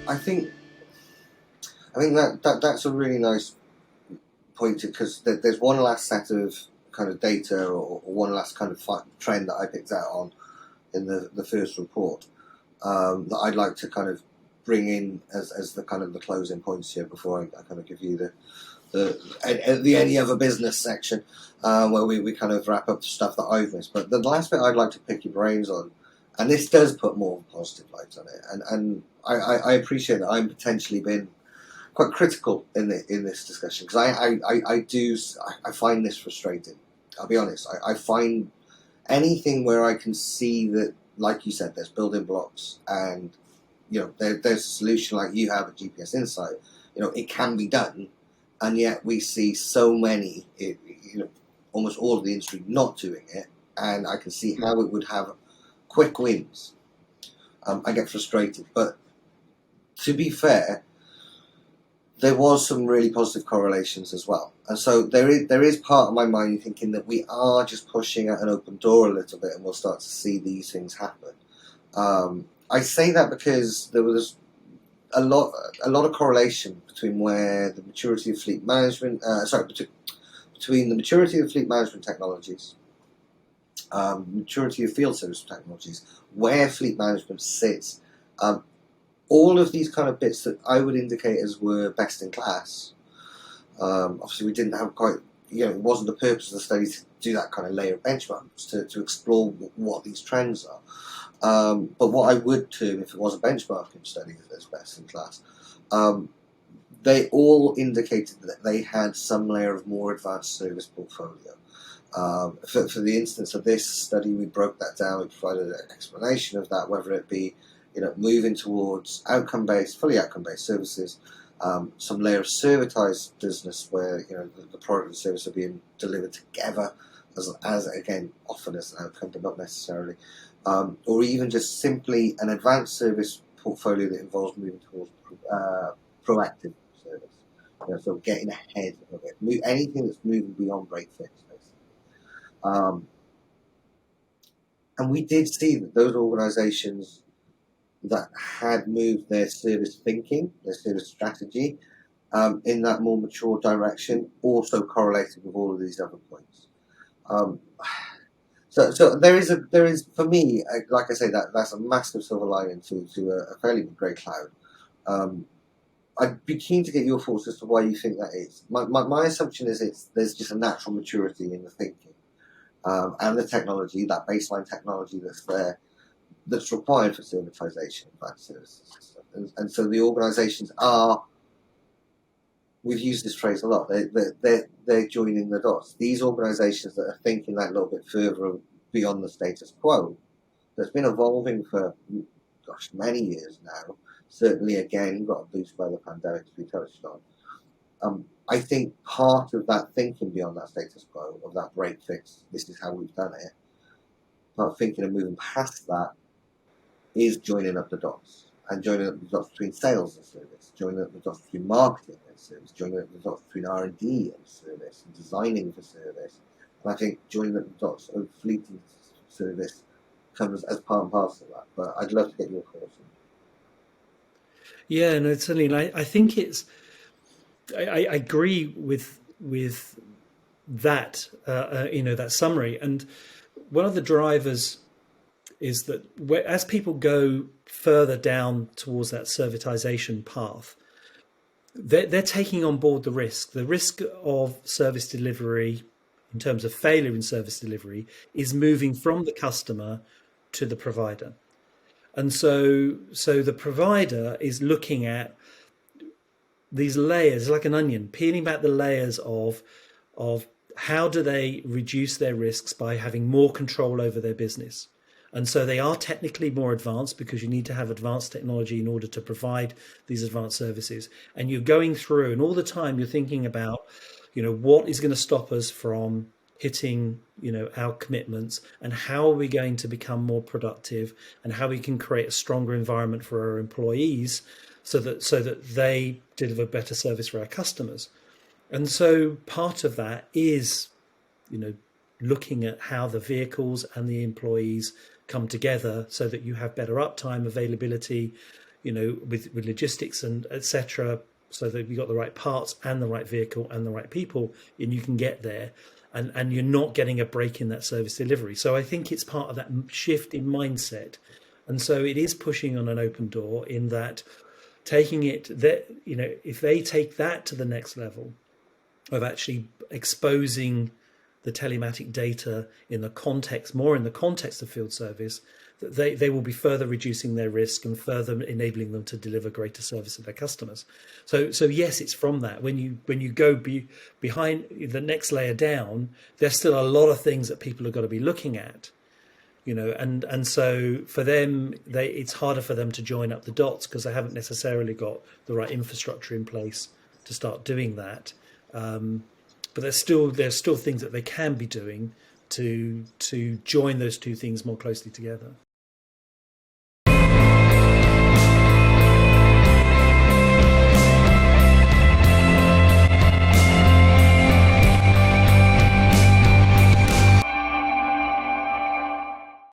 I think that's a really nice point, because there's one last set of kind of data, or one last kind of trend that I picked out on in the first report, that I'd like to kind of bring in as the kind of the closing points here before I kind of give you the any other business section, where we kind of wrap up the stuff that I've missed. But the last bit I'd like to pick your brains on, and this does put more positive light on it, and I appreciate that I'm potentially been quite critical in this discussion, because I find this frustrating. I'll be honest. I find anything where I can see that, like you said, there's building blocks, and there's a solution like you have at GPS Insight. It can be done, and yet we see so many, almost all of the industry not doing it, and I can see how it would have quick wins. I get frustrated, but to be fair, there was some really positive correlations as well. And so there is part of my mind thinking that we are just pushing at an open door a little bit, and we'll start to see these things happen. I say that because there was a lot of correlation between where the maturity of fleet management, between the maturity of fleet management technologies, maturity of field service technologies, where fleet management sits. All of these kind of bits that I would indicate as were best in class. Obviously, we didn't have quite, it wasn't the purpose of the study to do that kind of layer of benchmarks to explore what these trends are. But what I would term, if it was a benchmarking study as best in class, they all indicated that they had some layer of more advanced service portfolio. For the instance of this study, we broke that down. We provided an explanation of that, whether it be moving towards fully outcome-based services, some layer of servitized business where the product and service are being delivered together as again often as an outcome, but not necessarily, or even just simply an advanced service portfolio that involves moving towards proactive service. So getting ahead of it, anything that's moving beyond break fix, basically. And we did see that those organisations that had moved their service thinking, their service strategy, in that more mature direction, also correlated with all of these other points. So there is for me, like I say, that's a massive silver lining to a fairly grey cloud. I'd be keen to get your thoughts as to why you think that is. My assumption is there's just a natural maturity in the thinking, and the technology, that baseline technology that's there, that's required for servitization of that services. And so the organisations are, we've used this phrase a lot, they're joining the dots. These organisations that are thinking that little bit further beyond the status quo, that's been evolving for, many years now. Certainly, again, got a boost by the pandemic, to be touched on. I think part of that thinking beyond that status quo, of that break fix, this is how we've done it, part thinking and moving past that, is joining up the dots, and joining up the dots between sales and service, joining up the dots between marketing and service, joining up the dots between R&D and service, and designing for service. And I think joining up the dots of fleet and service comes as part and parcel of that. But I'd love to get your thoughts on it. Yeah, no, certainly. And I think I agree with that, that summary. And one of the drivers is that as people go further down towards that servitization path, they're taking on board the risk of service delivery in terms of failure in service delivery is moving from the customer to the provider. And so the provider is looking at these layers like an onion, peeling back the layers of how do they reduce their risks by having more control over their business. And so they are technically more advanced, because you need to have advanced technology in order to provide these advanced services. And you're going through, and all the time you're thinking about, what is going to stop us from hitting, our commitments, and how are we going to become more productive, and how we can create a stronger environment for our employees so that they deliver better service for our customers. And so part of that is, looking at how the vehicles and the employees come together so that you have better uptime, availability, with logistics and etc., so that you've got the right parts and the right vehicle and the right people, and you can get there, and you're not getting a break in that service delivery. So I think it's part of that shift in mindset, and so it is pushing on an open door in that, taking it that, if they take that to the next level of actually exposing the telematic data in the context, more in the context of field service, that they will be further reducing their risk and further enabling them to deliver greater service to their customers. So yes, it's from that. When you go behind the next layer down, there's still a lot of things that people have got to be looking at, and so for them, it's harder for them to join up the dots because they haven't necessarily got the right infrastructure in place to start doing that. But there's still things that they can be doing to join those two things more closely together.